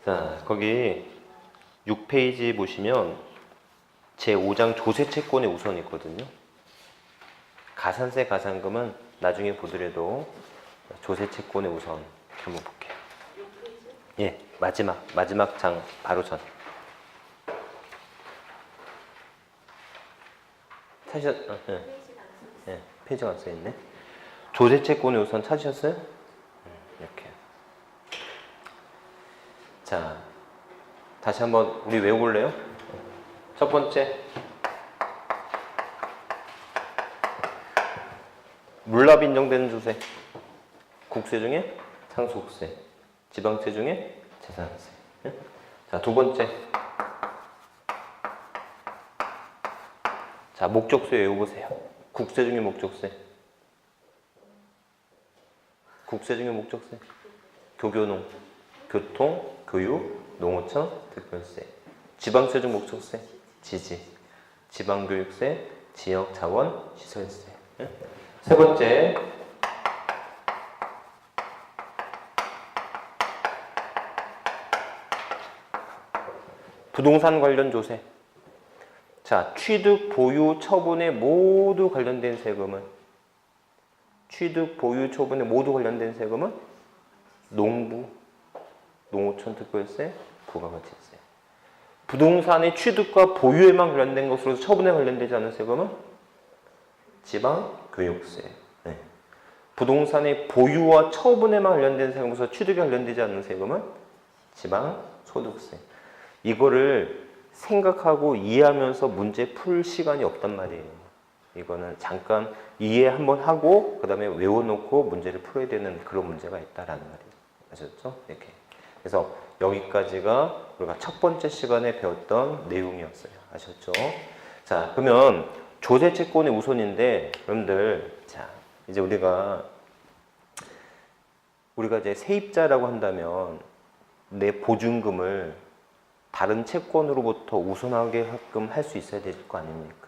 자, 거기 6페이지 보시면 제5장 조세채권의 우선이 있거든요. 가산세, 가산금은 나중에 보더라도 조세채권의 우선 한번 볼게요. 예, 마지막 장 바로 전. 예, 페이지가 안 써있네. 조세채권의 우선 찾으셨어요? 이렇게. 자, 다시 한번 우리 외워볼래요? 첫 번째, 물납 인정되는 조세. 국세 중에 상속세, 지방세 중에 재산세. 자, 두 번째, 자, 목적세 외워보세요. 국세 중에 목적세. 국세 중에 목적세. 교교농, 교통, 교육, 농어촌, 특별세. 지방세 중 목적세. 지지, 지방교육세, 지역자원, 시설세. 세 번째, 부동산 관련 조세. 자, 취득, 보유, 처분에 모두 관련된 세금은 취득, 보유, 처분에 모두 관련된 세금은 농부, 농어촌 특별세, 부가가치세. 부동산의 취득과 보유에만 관련된 것으로서 처분에 관련되지 않은 세금은 지방교육세. 네. 부동산의 보유와 처분에만 관련된 세금으로서 취득에 관련되지 않는 세금은 지방소득세. 이거를 생각하고 이해하면서 문제 풀 시간이 없단 말이에요. 이거는 잠깐 이해 한번 하고 그 다음에 외워놓고 문제를 풀어야 되는 그런 문제가 있다라는 말이에요. 아셨죠? 이렇게. 그래서 여기까지가 우리가 첫 번째 시간에 배웠던 내용이었어요. 아셨죠? 자, 그러면 조세채권의 우선인데, 여러분들, 자, 이제 우리가 이제 세입자라고 한다면 내 보증금을 다른 채권으로부터 우선하게끔 할 수 있어야 될 거 아닙니까?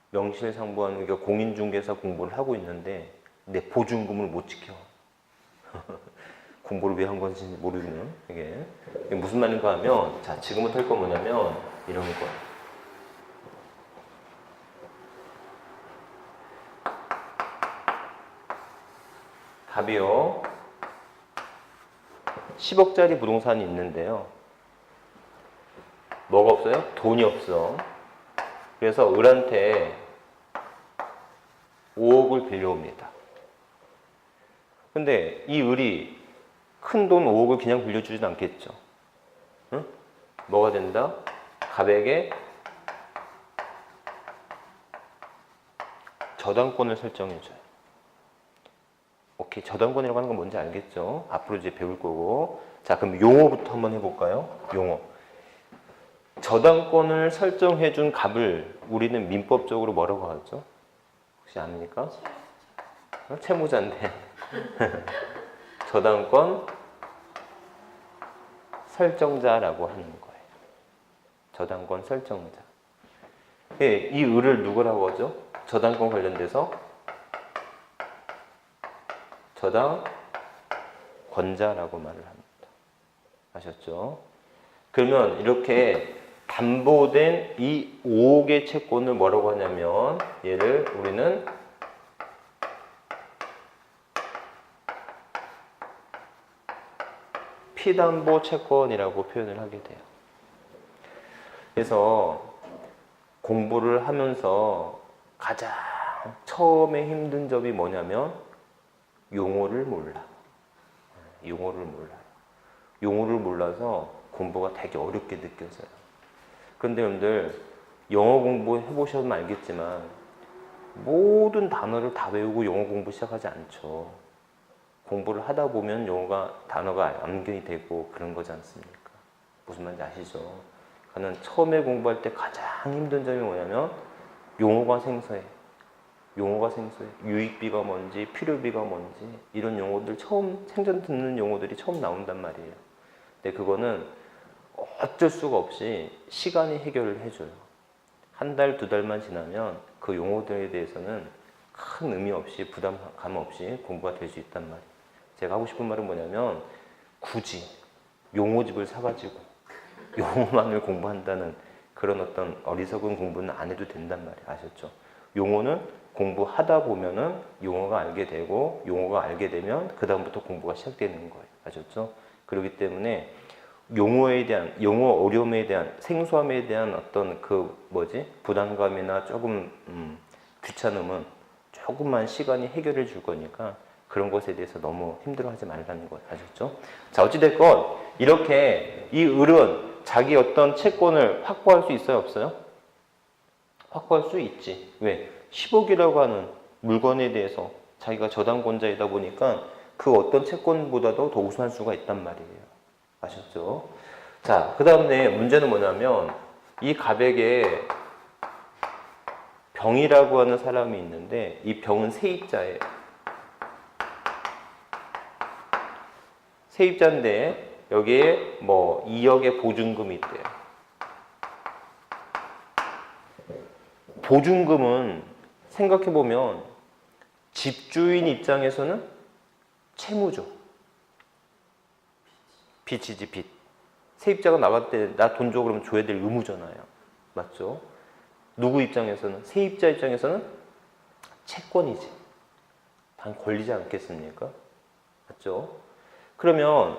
명실상부한 공인중개사 공부를 하고 있는데 내 보증금을 못 지켜. 공부를 왜 한 건지 모르겠네요. 이게 무슨 말인가 하면, 자, 지금부터 할 건 뭐냐면 이런 거. 답이요. 10억짜리 부동산이 있는데요. 뭐가 없어요? 돈이 없어. 그래서 을한테 5억을 빌려옵니다. 근데 이 을이 큰 돈 5억을 그냥 빌려주진 않겠죠. 응? 뭐가 된다? 갑에게 저당권을 설정해줘요. 오케이, 저당권이라고 하는 건 뭔지 알겠죠? 앞으로 이제 배울 거고. 자, 그럼 용어부터 한번 해볼까요? 용어. 저당권을 설정해준 갑을 우리는 민법적으로 뭐라고 하죠? 혹시 압니까? 채무자인데. 저당권 설정자라고 하는 거예요. 저당권 설정자. 이 을을 누구라고 하죠? 저당권 관련돼서 저당권자라고 말을 합니다. 아셨죠? 그러면 이렇게 담보된 이 5억의 채권을 뭐라고 하냐면 얘를 우리는 피담보 채권이라고 표현을 하게 돼요. 그래서 공부를 하면서 가장 처음에 힘든 점이 뭐냐면 용어를 몰라. 용어를 몰라서 공부가 되게 어렵게 느껴져요. 그런데 여러분들 영어 공부 해보셔도 알겠지만 모든 단어를 다 외우고 영어 공부 시작하지 않죠. 공부를 하다 보면 단어가 암기이 되고 그런 거지 않습니까? 무슨 말인지 아시죠? 저는 처음에 공부할 때 가장 힘든 점이 뭐냐면 용어가 생소해. 유익비가 뭔지, 필요비가 뭔지 이런 용어들 생전 듣는 용어들이 처음 나온단 말이에요. 근데 그거는 어쩔 수가 없이 시간이 해결을 해줘요. 한 달, 두 달만 지나면 그 용어들에 대해서는 큰 의미 없이 부담감 없이 공부가 될 수 있단 말이에요. 제가 하고 싶은 말은 뭐냐면 굳이 용어집을 사가지고 용어만을 공부한다는 그런 어떤 어리석은 공부는 안 해도 된단 말이에요. 아셨죠? 용어는 공부하다 보면은 용어가 알게 되고 용어가 알게 되면 그 다음부터 공부가 시작되는 거예요. 아셨죠? 그렇기 때문에 용어에 대한 용어 어려움에 대한 생소함에 대한 어떤 그 부담감이나 조금 귀찮음은 조금만 시간이 해결해 줄 거니까 그런 것에 대해서 너무 힘들어하지 말라는 거 아셨죠? 자, 어찌됐건 이렇게 이 을은 자기 어떤 채권을 확보할 수 있어요, 없어요? 확보할 수 있지. 왜? 10억이라고 하는 물건에 대해서 자기가 저당권자이다 보니까 그 어떤 채권보다도 더 우선할 수가 있단 말이에요. 아셨죠? 자, 그 다음에 문제는 뭐냐면 이 갑에게 병이라고 하는 사람이 있는데 이 병은 세입자예요. 세입자인데 여기에 뭐 2억의 보증금이 있대요. 보증금은 생각해보면 집주인 입장에서는 채무죠. 빚이지, 빚. 세입자가 나갈 때 나 돈 줘 그러면 줘야 될 의무잖아요. 맞죠? 누구 입장에서는? 세입자 입장에서는 채권이지. 단 권리지 않겠습니까? 맞죠? 그러면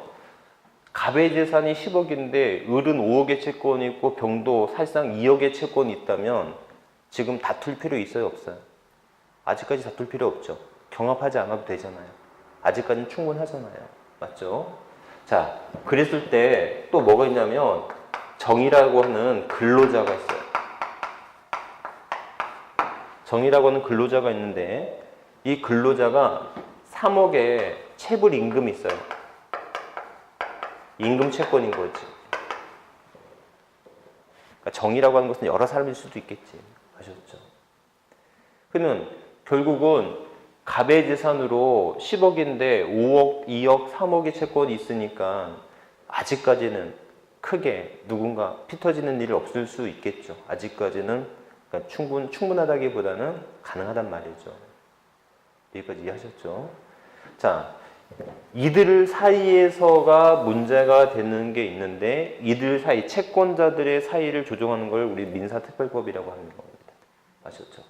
갑의 재산이 10억인데 을은 5억의 채권이 있고 병도 사실상 2억의 채권이 있다면 지금 다툴 필요 있어요, 없어요? 아직까지 다툴 필요 없죠. 경합하지 않아도 되잖아요. 아직까지는 충분하잖아요. 맞죠? 자, 그랬을 때 또 뭐가 있냐면 정이라고 하는 근로자가 있어요. 정이라고 하는 근로자가 있는데 이 근로자가 3억의 체불 임금이 있어요. 임금 채권인 거지. 그러니까 정이라고 하는 것은 여러 사람일 수도 있겠지. 아셨죠? 그러면 결국은 갑의 재산으로 10억인데 5억, 2억, 3억의 채권이 있으니까 아직까지는 크게 누군가 피 터지는 일이 없을 수 있겠죠. 아직까지는 그러니까 충분하다기보다는 가능하단 말이죠. 여기까지 이해하셨죠? 자, 이들 사이에서가 문제가 되는 게 있는데 이들 사이, 채권자들의 사이를 조정하는 걸 우리 민사특별법이라고 하는 겁니다. 아셨죠?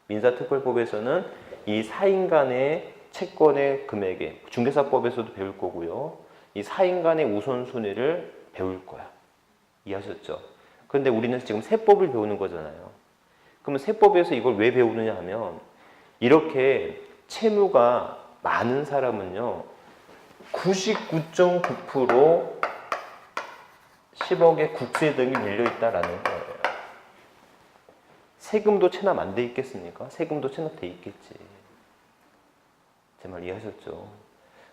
민사특별법에서는 이 사인 간의 채권의 금액에 중개사법에서도 배울 거고요. 이 사인 간의 우선순위를 배울 거야. 이해하셨죠? 그런데 우리는 지금 세법을 배우는 거잖아요. 그러면 세법에서 이걸 왜 배우느냐 하면 이렇게 채무가 많은 사람은요 99.9% 10억의 국세 등이 밀려있다라는 거예요. 세금도 체납 안 돼 있겠습니까? 세금도 체납돼 있겠지. 제 말 이해하셨죠?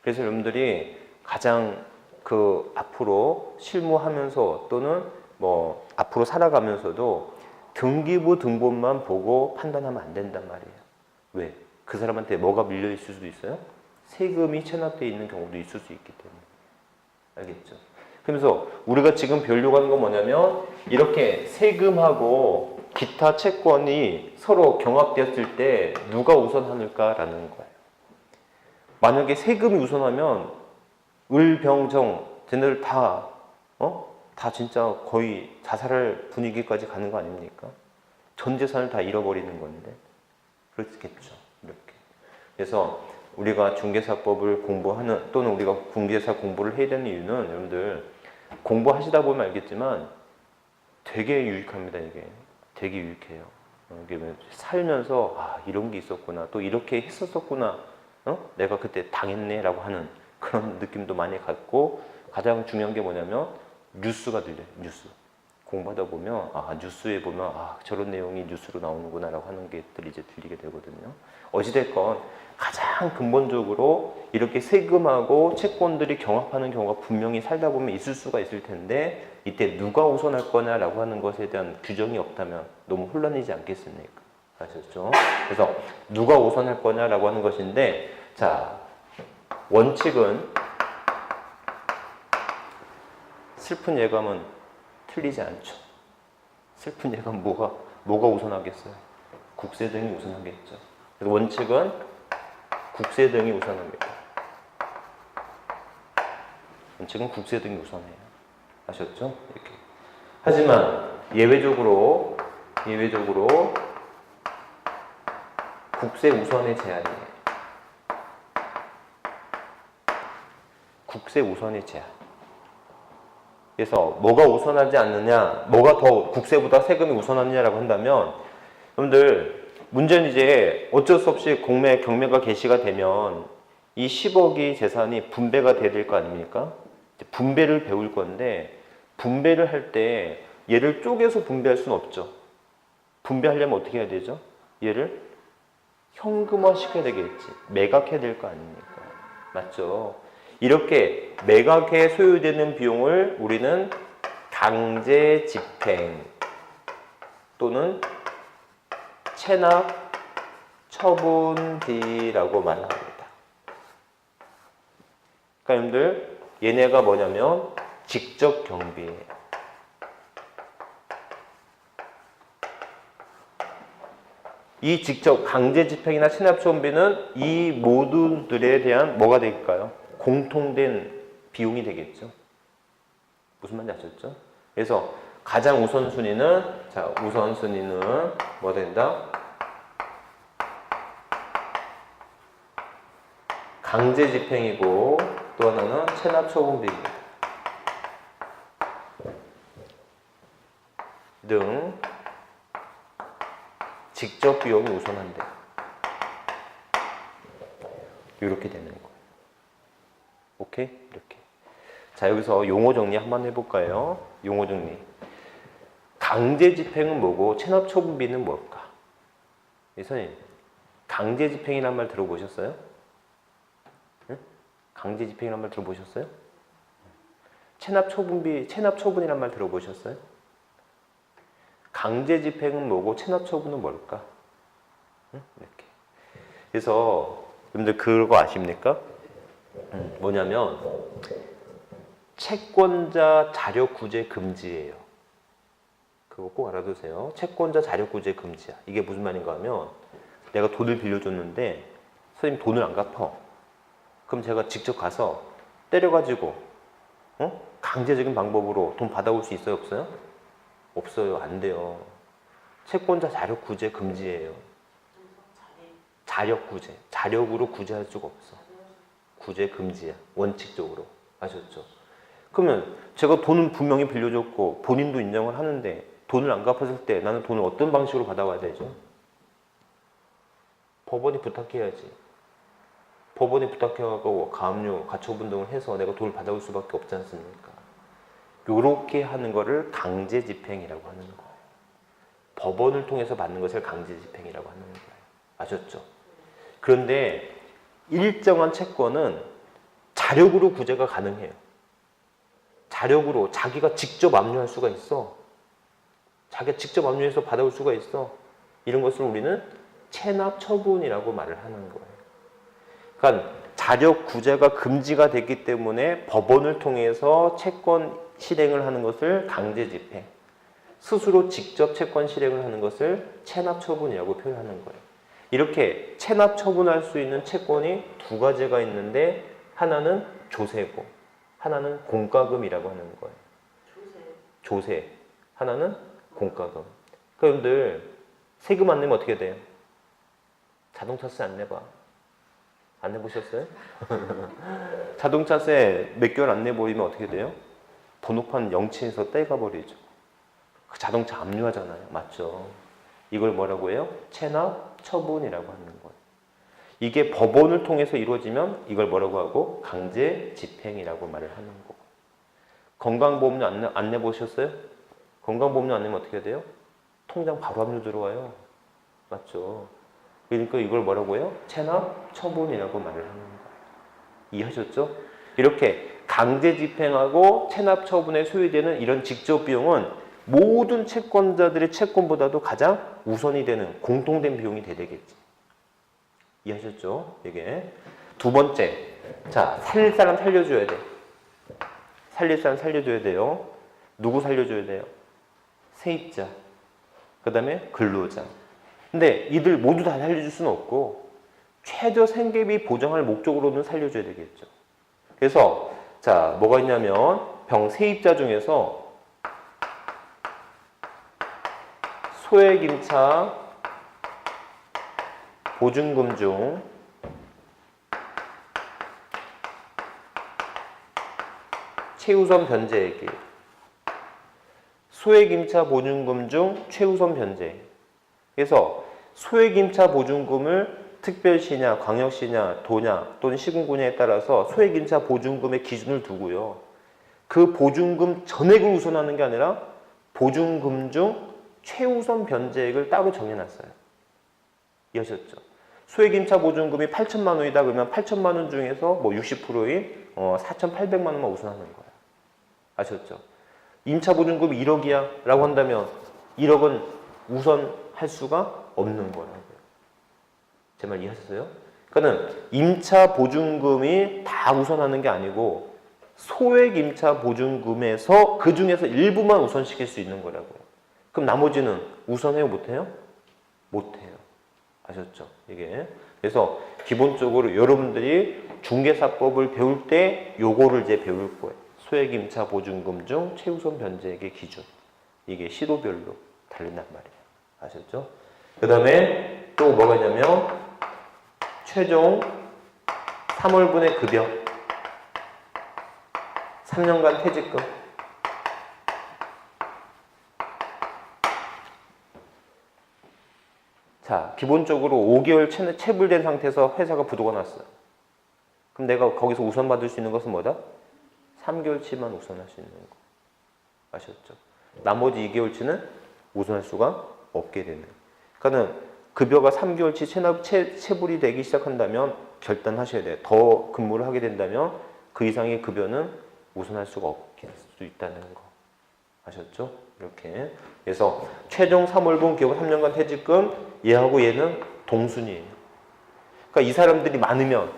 그래서 여러분들이 가장 그 앞으로 실무하면서 또는 뭐 앞으로 살아가면서도 등기부 등본만 보고 판단하면 안 된단 말이에요. 왜? 그 사람한테 뭐가 밀려 있을 수도 있어요? 세금이 체납되어 있는 경우도 있을 수 있기 때문에. 알겠죠? 그러면서 우리가 지금 배우려고 하는 건 뭐냐면 이렇게 세금하고 기타 채권이 서로 경합되었을 때 누가 우선하는가라는 거예요. 만약에 세금이 우선하면 을, 병, 정 쟤네들 다 진짜 거의 자살할 분위기까지 가는 거 아닙니까? 전 재산을 다 잃어버리는 건데 그렇겠죠. 이렇게. 그래서 우리가 중개사법을 공부하는 또는 우리가 중개사 공부를 해야 되는 이유는 여러분들 공부하시다 보면 알겠지만 되게 유익합니다. 이게 되게 유익해요. 이게 살면서 아 이런 게 있었구나 또 이렇게 했었구나 내가 그때 당했네 라고 하는 그런 느낌도 많이 갖고 가장 중요한 게 뭐냐면 뉴스가 들려요. 뉴스 공부하다 보면 아 뉴스에 보면 아 저런 내용이 뉴스로 나오는구나 라고 하는 게들이 이제 들리게 되거든요. 어찌됐건 가장 근본적으로 이렇게 세금하고 채권들이 경합하는 경우가 분명히 살다 보면 있을 수가 있을 텐데 이때 누가 우선할 거냐라고 하는 것에 대한 규정이 없다면 너무 혼란이지 않겠습니까? 아셨죠? 그래서 누가 우선할 거냐라고 하는 것인데 자 원칙은 슬픈 예감은 틀리지 않죠. 슬픈 예감 뭐가 우선하겠어요? 국세 등이 우선하겠죠. 그래서 원칙은 국세 등이 우선합니다. 원칙은 국세 등이 우선해요. 아셨죠? 이렇게. 하지만 예외적으로 국세 우선의 제한이에요. 국세 우선의 제한. 그래서 뭐가 우선하지 않느냐, 뭐가 더 국세보다 세금이 우선하느냐라고 한다면, 여러분들 문제는 이제 어쩔 수 없이 경매가 개시가 되면 이 10억이 재산이 분배가 돼야 될 거 아닙니까? 분배를 배울 건데, 분배를 할 때 얘를 쪼개서 분배할 수는 없죠. 분배하려면 어떻게 해야 되죠? 얘를 현금화 시켜야 되겠지. 매각해야 될 거 아닙니까? 맞죠? 이렇게 매각에 소요되는 비용을 우리는 강제 집행 또는 체납 처분비라고 말합니다. 그러니까 여러분들 얘네가 뭐냐면 직접 경비예요. 이 직접 강제 집행이나 체납 처분비는 이 모두들에 대한 뭐가 될까요? 공통된 비용이 되겠죠. 무슨 말인지 아셨죠? 그래서 가장 우선순위는 뭐 된다? 강제 집행이고 또 하나는 체납 처분비입니다. 등 직접 비용이 우선한대. 이렇게 되는 거예요. 오케이? 이렇게. 자, 여기서 용어 정리 한번 해볼까요? 용어 정리. 강제 집행은 뭐고 체납 처분비는 뭘까? 선생님, 강제 집행이란 말 들어보셨어요? 응? 강제 집행이란 말 들어보셨어요? 체납 처분이란 말 들어보셨어요? 강제 집행은 뭐고 체납 처분은 뭘까? 응? 이렇게. 그래서 여러분들 그거 아십니까? 뭐냐면 채권자 자력 구제 금지예요. 그거 꼭 알아두세요. 채권자 자력 구제 금지야. 이게 무슨 말인가 하면 내가 돈을 빌려줬는데 선생님 돈을 안 갚아. 그럼 제가 직접 가서 때려가지고 강제적인 방법으로 돈 받아올 수 있어요? 없어요? 없어요. 안 돼요. 채권자 자력 구제 금지예요. 자력 구제. 자력으로 구제할 수가 없어. 구제 금지야. 원칙적으로. 아셨죠? 그러면 제가 돈은 분명히 빌려줬고 본인도 인정을 하는데 돈을 안 갚았을 때 나는 돈을 어떤 방식으로 받아와야 되죠? 법원에 부탁해야지. 법원에 부탁해가지고 가압류, 가처분 등을 해서 내가 돈을 받아올 수밖에 없지 않습니까? 요렇게 하는 거를 강제 집행이라고 하는 거예요. 법원을 통해서 받는 것을 강제 집행이라고 하는 거예요. 아셨죠? 그런데 일정한 채권은 자력으로 구제가 가능해요. 자력으로 자기가 직접 압류할 수가 있어. 자기가 직접 압류해서 받아올 수가 있어. 이런 것을 우리는 체납 처분이라고 말을 하는 거예요. 그러니까 자력 구제가 금지가 됐기 때문에 법원을 통해서 채권 실행을 하는 것을 강제 집행, 스스로 직접 채권 실행을 하는 것을 체납 처분이라고 표현하는 거예요. 이렇게 체납 처분할 수 있는 채권이 두 가지가 있는데 하나는 조세고 하나는 공과금이라고 하는 거예요. 조세. 하나는 공과금. 그러니까 여러분들 세금 안 내면 어떻게 돼요? 자동차세 안 내봐. 안 내보셨어요? 자동차세 몇 개월 안 내버리면 어떻게 돼요? 번호판 영치에서 떼가버리죠. 그 자동차 압류하잖아요. 맞죠? 이걸 뭐라고 해요? 체납 처분이라고 하는 거예요. 이게 법원을 통해서 이루어지면 이걸 뭐라고 하고? 강제 집행이라고 말을 하는 거고. 건강보험료 안 내보셨어요? 건강보험료 안 내면 어떻게 돼요? 통장 바로 압류 들어와요. 맞죠? 그러니까 이걸 뭐라고 해요? 체납 처분이라고 말을 하는 거예요. 이해하셨죠? 이렇게 강제 집행하고 체납 처분에 소요되는 이런 직접 비용은 모든 채권자들의 채권보다도 가장 우선이 되는 공통된 비용이 돼야 되겠지. 이해하셨죠? 이게 두 번째, 자, 살릴 사람 살려줘야 돼. 살릴 사람 살려줘야 돼요. 누구 살려줘야 돼요? 세입자, 그 다음에 근로자. 근데 이들 모두 다 살려줄 수는 없고 최저 생계비 보장할 목적으로는 살려줘야 되겠죠. 그래서 자, 뭐가 있냐면 병 세입자 중에서 소액임차 보증금 중 최우선 변제액이 소액임차 보증금 중 최우선 변제. 그래서 소액임차 보증금을 특별시냐, 광역시냐, 도냐 또는 시군구냐에 따라서 소액임차 보증금의 기준을 두고요. 그 보증금 전액을 우선하는 게 아니라 보증금 중 최우선 변제액을 따로 정해놨어요. 이해하셨죠? 소액임차 보증금이 8천만 원이다 그러면 8천만 원 중에서 뭐 60%인 4,800만 원만 우선하는 거예요. 아셨죠? 임차 보증금이 1억이야 라고 한다면 1억은 우선할 수가 없는 거라고요. 제 말 이해하셨어요? 그러니까 임차 보증금이 다 우선하는 게 아니고 소액 임차 보증금에서 그 중에서 일부만 우선시킬 수 있는 거라고요. 그럼 나머지는 우선해요? 못해요? 못해요. 아셨죠? 이게. 그래서 기본적으로 여러분들이 중개사법을 배울 때 요거를 이제 배울 거예요. 소액 임차 보증금 중 최우선 변제액의 기준. 이게 시도별로 다른단 말이에요. 아셨죠? 그 다음에 또 뭐가 있냐면 최종 3월분의 급여 3년간 퇴직금 자, 기본적으로 5개월 체불된 상태에서 회사가 부도가 났어요. 그럼 내가 거기서 우선 받을 수 있는 것은 뭐다? 3개월치만 우선할 수 있는 거. 아셨죠? 나머지 2개월치는 우선할 수가 없게 되는. 그러니까는 급여가 3개월치 체불이 되기 시작한다면 결단하셔야 돼요. 더 근무를 하게 된다면 그 이상의 급여는 우선할 수가 없게 될 수 있다는 거. 아셨죠? 이렇게. 그래서 최종 3월분 기업 3년간 퇴직금 얘하고 얘는 동순이에요. 그러니까 이 사람들이 많으면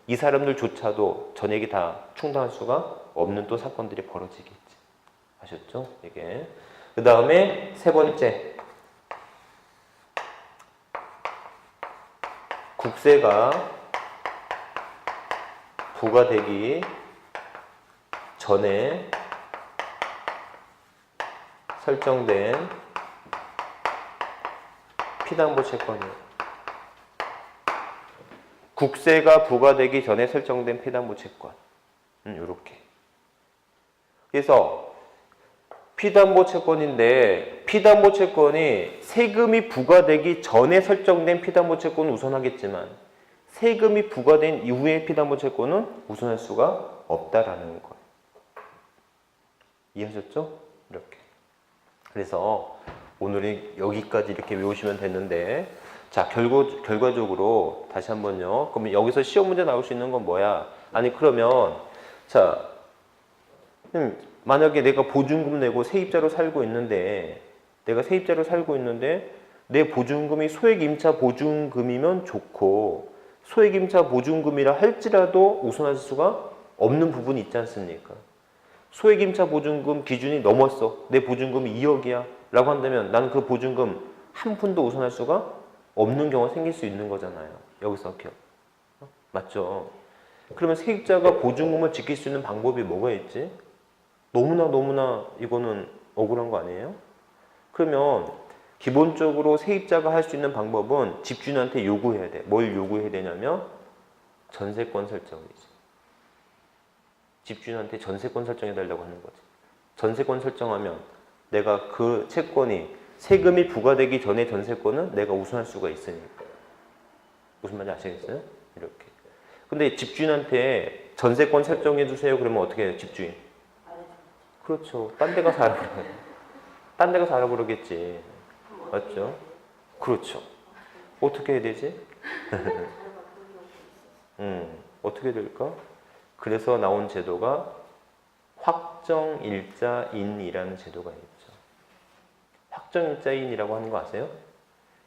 이 사람들조차도 전액이 다 충당할 수가 없는 또 사건들이 벌어지겠지. 아셨죠? 이게. 그 다음에 세 번째. 국세가 부과되기 전에 설정된 피담보 채권이에요. 국세가 부과되기 전에 설정된 피담보 채권. 요렇게. 그래서 피담보 채권인데 피담보 채권이 세금이 부과되기 전에 설정된 피담보 채권은 우선하겠지만 세금이 부과된 이후의 피담보 채권은 우선할 수가 없다라는 거예요. 이해하셨죠? 이렇게. 그래서 오늘은 여기까지 이렇게 외우시면 됐는데 자, 결과적으로 다시 한번요. 그러면 여기서 시험 문제 나올 수 있는 건 뭐야? 아니 그러면 자, 만약에 내가 보증금 내고 세입자로 살고 있는데 내 보증금이 소액임차 보증금이면 좋고 소액임차 보증금이라 할지라도 우선할 수가 없는 부분이 있지 않습니까? 소액임차 보증금 기준이 넘었어. 내 보증금이 2억이야 라고 한다면 나는 그 보증금 한 푼도 우선할 수가 없는 경우가 생길 수 있는 거잖아요. 여기서 기억. 맞죠? 그러면 세입자가 보증금을 지킬 수 있는 방법이 뭐가 있지? 너무나 이거는 억울한 거 아니에요? 그러면 기본적으로 세입자가 할 수 있는 방법은 집주인한테 요구해야 돼. 뭘 요구해야 되냐면 전세권 설정이지. 집주인한테 전세권 설정해 달라고 하는 거지. 전세권 설정하면 내가 그 채권이 세금이 부과되기 전에 전세권은 내가 우선할 수가 있으니까. 무슨 말인지 아시겠어요? 이렇게. 근데 집주인한테 전세권 설정해 주세요. 그러면 어떻게 해요? 집주인? 그렇죠. 딴 데 가서 하라 그래요. 딴 데 가서 하라 그러겠지. 맞죠? 그렇죠. 어떻게 해야 되지? 어떻게 될까? 그래서 나온 제도가 확정일자인이라는 제도가 있죠. 확정일자인이라고 하는 거 아세요?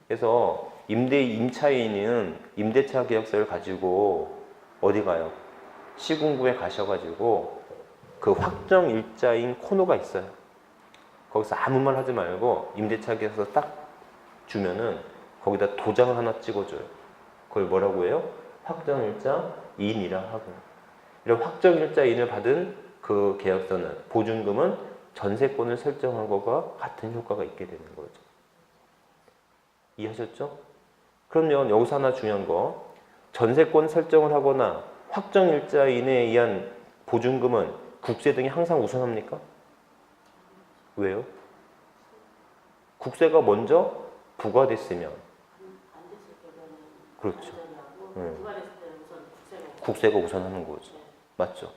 그래서 임차인은 임대차 계약서를 가지고 어디 가요? 시군구에 가셔가지고 그 확정일자인 코너가 있어요. 거기서 아무 말 하지 말고 임대차 계약서 딱 주면은 거기다 도장을 하나 찍어줘요. 그걸 뭐라고 해요? 확정일자인이라 하고. 이런 확정일자인을 받은 그 계약서는 보증금은 전세권을 설정한 것과 같은 효과가 있게 되는 거죠. 이해하셨죠? 그러면 여기서 하나 중요한 거, 전세권 설정을 하거나 확정일자 이내에 의한 보증금은 국세 등이 항상 우선합니까? 왜요? 국세가 먼저 부과됐으면. 그렇죠. 국세가 우선하는 거죠. 맞죠?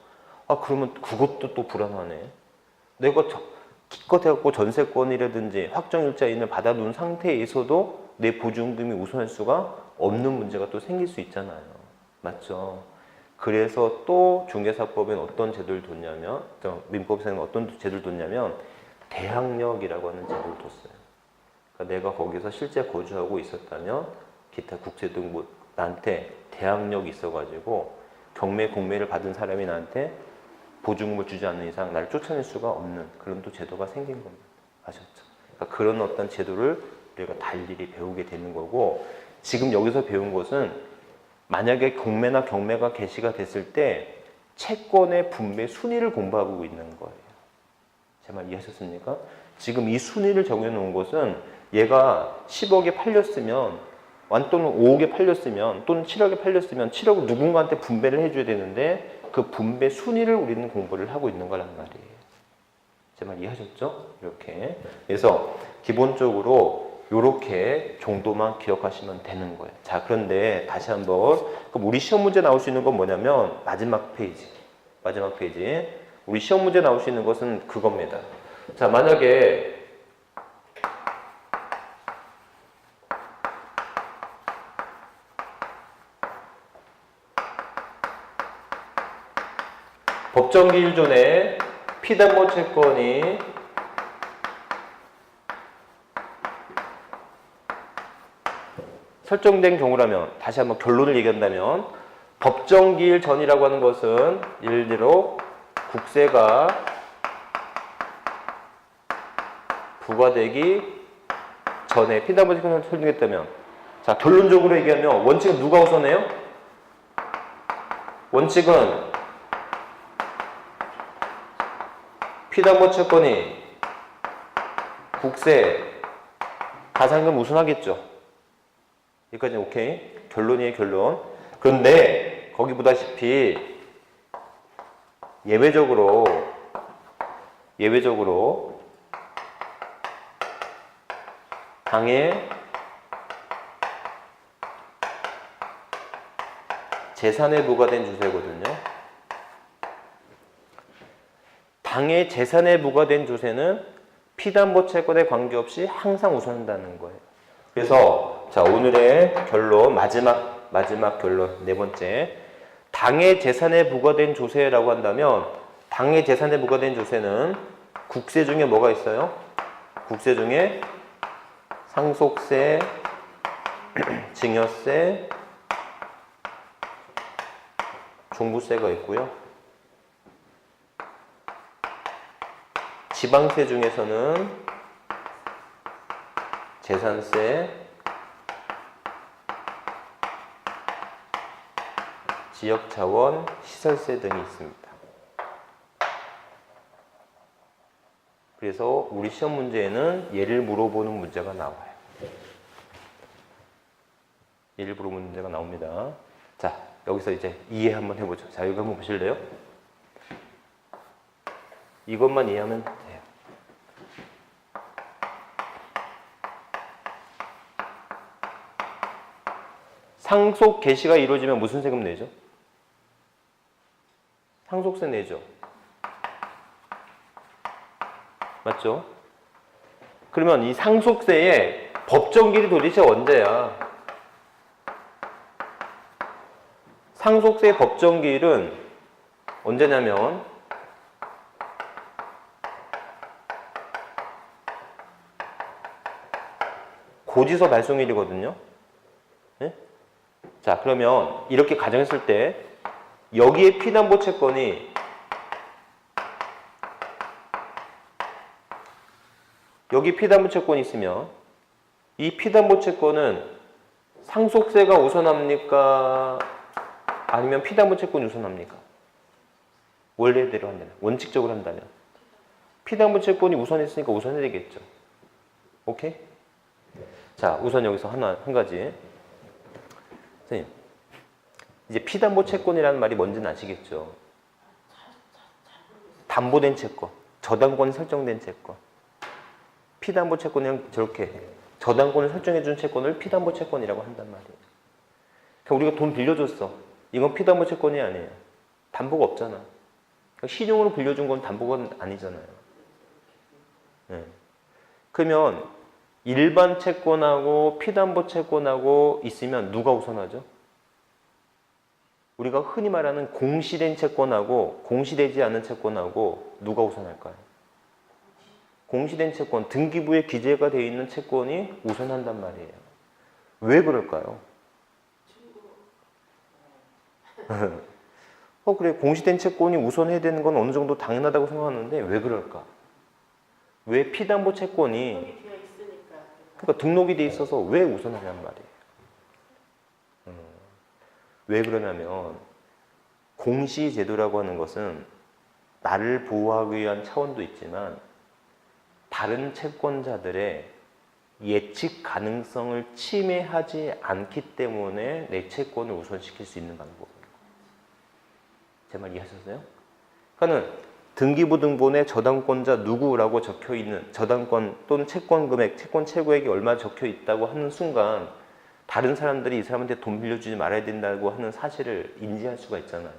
아, 그러면 그것도 또 불안하네. 내가 기껏 해갖고 전세권이라든지 확정일자인을 받아둔 상태에서도 내 보증금이 우선할 수가 없는 문제가 또 생길 수 있잖아요. 맞죠? 그래서 또 중개사법에는 어떤 제도를 뒀냐면, 민법에서는 어떤 제도를 뒀냐면 대항력이라고 하는 제도를 뒀어요. 그러니까 내가 거기서 실제 거주하고 있었다면 기타 국세 등 뭐 나한테 대항력이 있어가지고 경매 공매를 받은 사람이 나한테 보증금을 주지 않는 이상 나를 쫓아낼 수가 없는 그런 또 제도가 생긴 겁니다. 아셨죠? 그러니까 그런 어떤 제도를 우리가 달리 배우게 되는 거고, 지금 여기서 배운 것은 만약에 공매나 경매가 개시가 됐을 때 채권의 분배 순위를 공부하고 있는 거예요. 제 말 이해하셨습니까? 지금 이 순위를 정해 놓은 것은 얘가 10억에 팔렸으면 또는 5억에 팔렸으면 또는 7억에 팔렸으면 7억을 누군가한테 분배를 해줘야 되는데 그 분배 순위를 우리는 공부를 하고 있는 거란 말이에요. 제 말 이해하셨죠? 이렇게. 그래서 기본적으로 이렇게 정도만 기억하시면 되는 거예요. 자, 그런데 다시 한번 그럼 우리 시험 문제 나올 수 있는 건 뭐냐면 마지막 페이지. 우리 시험 문제 나올 수 있는 것은 그겁니다. 자, 만약에 법정기일 전에 피담보 채권이 설정된 경우라면, 다시 한번 결론을 얘기한다면 법정기일 전이라고 하는 것은 예를 들어 국세가 부과되기 전에 피담보 채권을 설정했다면, 자, 결론적으로 얘기하면 원칙은 누가 우선해요? 원칙은 피담보 채권이 국세, 가산금 우선하겠죠. 여기까지 오케이? 결론이에요, 결론. 그런데 거기 보다시피 예외적으로 당의 재산에 부과된 주세거든요. 당의 재산에 부과된 조세는 피담보 채권에 관계없이 항상 우선한다는 거예요. 그래서 자, 오늘의 결론, 마지막 결론 네 번째, 당의 재산에 부과된 조세라고 한다면 당의 재산에 부과된 조세는 국세 중에 뭐가 있어요? 국세 중에 상속세, 증여세, 종부세가 있고요. 지방세 중에서는 재산세, 지역자원, 시설세 등이 있습니다. 그래서 우리 시험 문제에는 얘를 물어보는 문제가 나와요. 얘를 물어보는 문제가 나옵니다. 자, 여기서 이제 이해 한번 해보죠. 자, 여기 한번 보실래요? 이것만 이해하면 돼요. 상속 개시가 이루어지면 무슨 세금 내죠? 상속세 내죠. 맞죠? 그러면 이 상속세의 법정기일이 도대체 언제야? 상속세의 법정기일은 언제냐면 고지서 발송일이거든요. 네? 자, 그러면 이렇게 가정했을 때 여기에 피담보 채권이 여기 피담보 채권이 있으면 이 피담보 채권은 상속세가 우선합니까? 아니면 피담보 채권이 우선합니까? 원래대로 한다면, 원칙적으로 한다면. 피담보 채권이 우선했으니까 우선해야 되겠죠. 오케이? 자, 우선 여기서 한 가지. 선생님, 이제 피담보 채권이라는 말이 뭔지는 아시겠죠? 담보된 채권, 저당권이 설정된 채권. 피담보 채권은 저렇게 저당권을 설정해준 채권을 피담보 채권이라고 한단 말이에요. 그러니까 우리가 돈 빌려줬어. 이건 피담보 채권이 아니에요. 담보가 없잖아. 그러니까 신용으로 빌려준 건 담보가 아니잖아요. 네. 그러면 일반 채권하고 피담보 채권하고 있으면 누가 우선하죠? 우리가 흔히 말하는 공시된 채권하고 공시되지 않은 채권하고 누가 우선할까요? 공시된 채권, 등기부에 기재가 되어 있는 채권이 우선한단 말이에요. 왜 그럴까요? 그래, 공시된 채권이 우선해야 되는 건 어느 정도 당연하다고 생각하는데 왜 그럴까? 왜 피담보 채권이 그러니까 등록이 돼 있어서 왜 우선하냔 말이에요. 왜 그러냐면 공시제도라고 하는 것은 나를 보호하기 위한 차원도 있지만 다른 채권자들의 예측 가능성을 침해하지 않기 때문에 내 채권을 우선시킬 수 있는 방법이에요. 제 말 이해하셨어요? 그러니까는 등기부 등본에 저당권자 누구라고 적혀있는 저당권 또는 채권 금액, 채권 최고액이 얼마 적혀 있다고 하는 순간 다른 사람들이 이 사람한테 돈 빌려주지 말아야 된다고 하는 사실을 인지할 수가 있잖아요.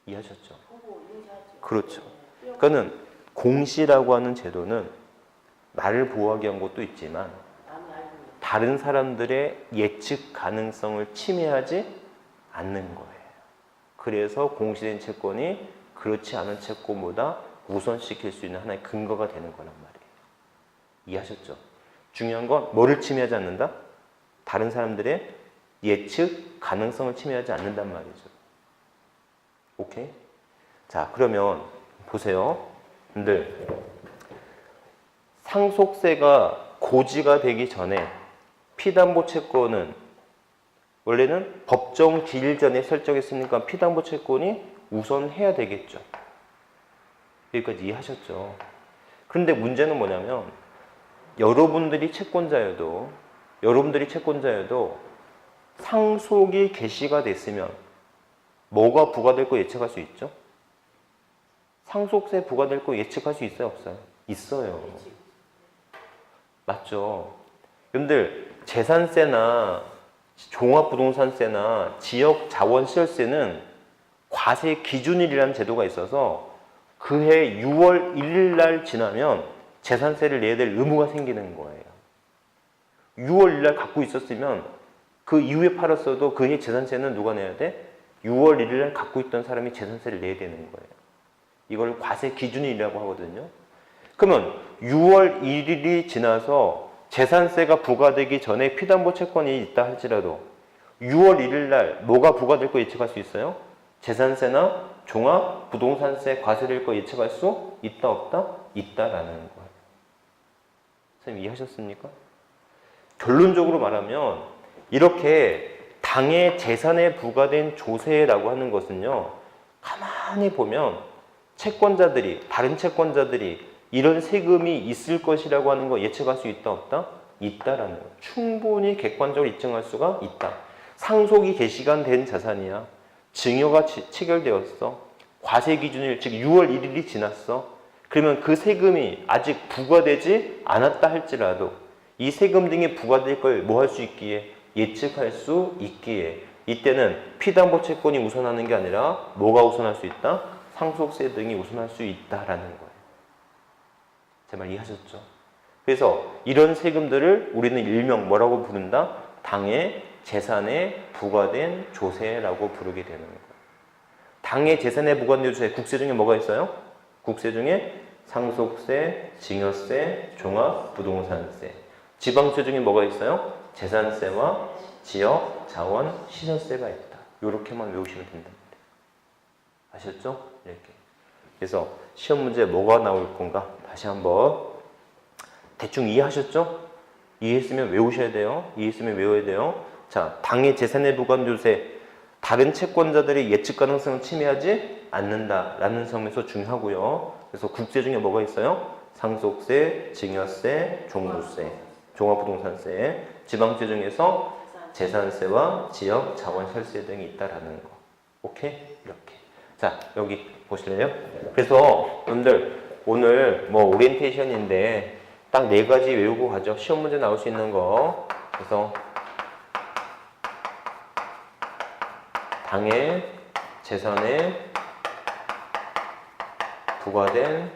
이해하셨죠? 그렇죠. 그러니까는 공시라고 하는 제도는 나를 보호하기 위한 것도 있지만 다른 사람들의 예측 가능성을 침해하지 않는 거예요. 그래서 공시된 채권이 그렇지 않은 채권보다 우선시킬 수 있는 하나의 근거가 되는 거란 말이에요. 이해하셨죠? 중요한 건 뭐를 침해하지 않는다? 다른 사람들의 예측 가능성을 침해하지 않는단 말이죠. 오케이? 자, 그러면 보세요. 근데 상속세가 고지가 되기 전에 피담보 채권은 원래는 법정 기일 전에 설정했으니까 피담보 채권이 우선해야 되겠죠. 여기까지 이해하셨죠? 그런데 문제는 뭐냐면 여러분들이 채권자여도 상속이 개시가 됐으면 뭐가 부과될 거 예측할 수 있죠? 상속세 부과될 거 예측할 수 있어요? 없어요? 있어요. 맞죠? 여러분들 재산세나 종합부동산세나 지역자원시설세는 과세 기준일이라는 제도가 있어서 그해 6월 1일 날 지나면 재산세를 내야 될 의무가 생기는 거예요. 6월 1일 날 갖고 있었으면 그 이후에 팔았어도 그해 재산세는 누가 내야 돼? 6월 1일 날 갖고 있던 사람이 재산세를 내야 되는 거예요. 이걸 과세 기준일이라고 하거든요. 그러면 6월 1일이 지나서 재산세가 부과되기 전에 피담보 채권이 있다 할지라도 6월 1일 날 뭐가 부과될 거 예측할 수 있어요? 재산세나 종합부동산세 과세될 거 예측할 수 있다 없다? 있다라는 거예요. 선생님 이해하셨습니까? 결론적으로 말하면 이렇게 당의 재산에 부과된 조세라고 하는 것은요. 가만히 보면 다른 채권자들이 이런 세금이 있을 것이라고 하는 거 예측할 수 있다 없다? 있다라는 거예요. 충분히 객관적으로 입증할 수가 있다. 상속이 개시가 된 자산이야. 증여가 체결되었어. 과세 기준일 즉 6월 1일이 지났어. 그러면 그 세금이 아직 부과되지 않았다 할지라도 이 세금 등이 부과될 걸 뭐 할 수 있기에? 예측할 수 있기에 이때는 피담보 채권이 우선하는 게 아니라 뭐가 우선할 수 있다? 상속세 등이 우선할 수 있다라는 거예요. 제 말 이해하셨죠? 그래서 이런 세금들을 우리는 일명 뭐라고 부른다? 당의 재산에 부과된 조세라고 부르게 되는 거예요. 당의 재산에 부과된 조세, 국세 중에 뭐가 있어요? 국세 중에 상속세, 증여세, 종합부동산세. 지방세 중에 뭐가 있어요? 재산세와 지역, 자원, 시설세가 있다. 이렇게만 외우시면 된답니다. 아셨죠? 이렇게. 그래서 시험 문제 뭐가 나올 건가? 다시 한번 대충 이해하셨죠? 이해했으면 외우셔야 돼요. 이해했으면 외워야 돼요. 자, 당의 재산에 부과된 조세. 다른 채권자들의 예측 가능성을 침해하지 않는다라는 점에서 중요하고요. 그래서 국세 중에 뭐가 있어요? 상속세, 증여세, 종부세, 종합부동산세, 지방세 중에서 재산세와 지역 자원시세 등이 있다라는 거. 오케이? 이렇게. 자, 여기 보실래요? 그래서 여러분들 오늘 뭐 오리엔테이션인데 딱 4가지 외우고 가죠. 시험 문제 나올 수 있는 거. 그래서 당의 재산에 부과된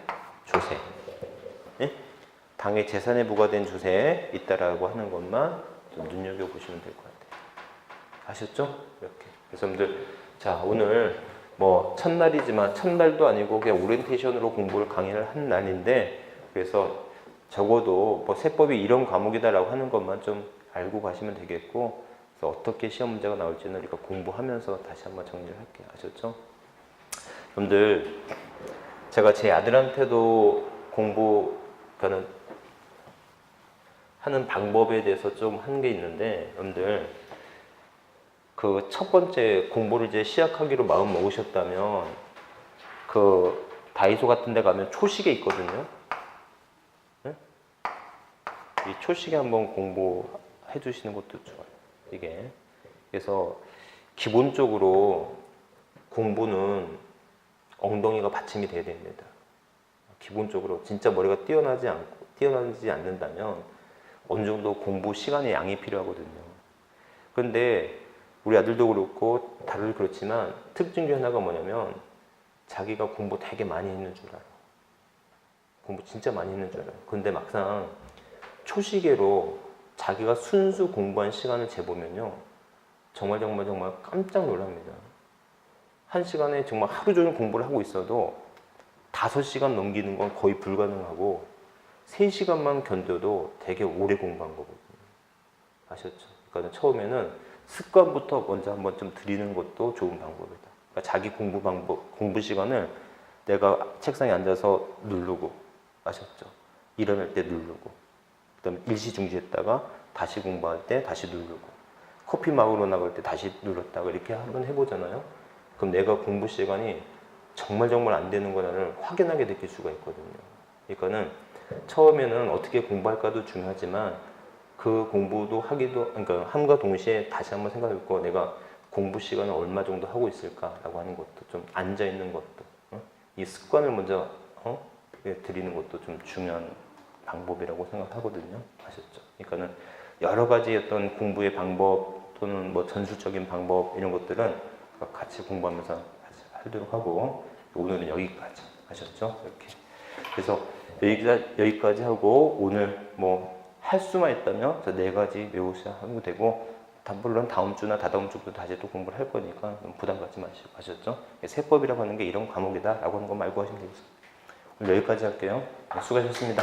조세. 예? 당의 재산에 부과된 조세 있다라고 하는 것만 좀 눈여겨보시면 될 것 같아요. 아셨죠? 이렇게. 그래서 여러분들, 자, 오늘 뭐 첫날이지만 첫날도 아니고 그냥 오리엔테이션으로 공부를 강의를 한 날인데, 그래서 적어도 뭐 세법이 이런 과목이다라고 하는 것만 좀 알고 가시면 되겠고, 그래서 어떻게 시험 문제가 나올지는 우리가 공부하면서 다시 한번 정리를 할게요. 아셨죠? 여러분들, 제가 제 아들한테도 공부, 그러니까 하는 방법에 대해서 좀 한 게 있는데, 여러분들, 그 첫 번째 공부를 이제 시작하기로 마음 먹으셨다면, 그 다이소 같은 데 가면 초식에 있거든요. 네? 이 초식에 한번 공부해 주시는 것도 좋아요. 이게. 그래서 기본적으로 공부는 엉덩이가 받침이 돼야 됩니다. 기본적으로 진짜 머리가 뛰어나지 않는다면 어느 정도 공부 시간의 양이 필요하거든요. 그런데 우리 아들도 그렇고 다들 그렇지만 특징 중 하나가 뭐냐면 자기가 공부 되게 많이 했는 줄 알아. 공부 진짜 많이 했는 줄 알아요. 근데 막상 초시계로 자기가 순수 공부한 시간을 재보면요, 정말 깜짝 놀랍니다. 한 시간에 정말 하루 종일 공부를 하고 있어도 5시간 넘기는 건 거의 불가능하고 3시간만 견뎌도 되게 오래 공부한 거거든요. 아셨죠? 그러니까 처음에는 습관부터 먼저 한번 좀 들이는 것도 좋은 방법이다. 그러니까 자기 공부 시간을 내가 책상에 앉아서 누르고, 아셨죠? 일어날 때 누르고, 그다음에 일시 중지했다가 다시 공부할 때 다시 누르고, 커피 먹으러 나갈 때 다시 눌렀다가 이렇게 한번 해보잖아요. 그럼 내가 공부 시간이 정말 안 되는 거를 확연하게 느낄 수가 있거든요. 그러니까는 처음에는 어떻게 공부할까도 중요하지만 그 공부도 그러니까 함과 동시에 다시 한번 생각해보고 내가 공부 시간을 얼마 정도 하고 있을까라고 하는 것도, 좀 앉아 있는 것도, 이 습관을 먼저 들이는 것도 좀 중요한 방법이라고 생각하거든요. 아셨죠? 그러니까는 여러 가지 어떤 공부의 방법 또는 뭐 전술적인 방법 이런 것들은 같이 공부하면서 하도록 하고, 오늘은 여기까지. 아셨죠? 이렇게. 그래서 여기까지 하고 오늘 뭐 할 수만 있다면 4가지 외우셔야 하면 되고, 물론 다음 주나 다다음 주부터 다시 또 공부를 할 거니까 부담 갖지 마시고. 아셨죠? 세법이라고 하는 게 이런 과목이다 라고 하는 것만 알고 하시면 되겠습니다. 오늘 여기까지 할게요. 수고하셨습니다.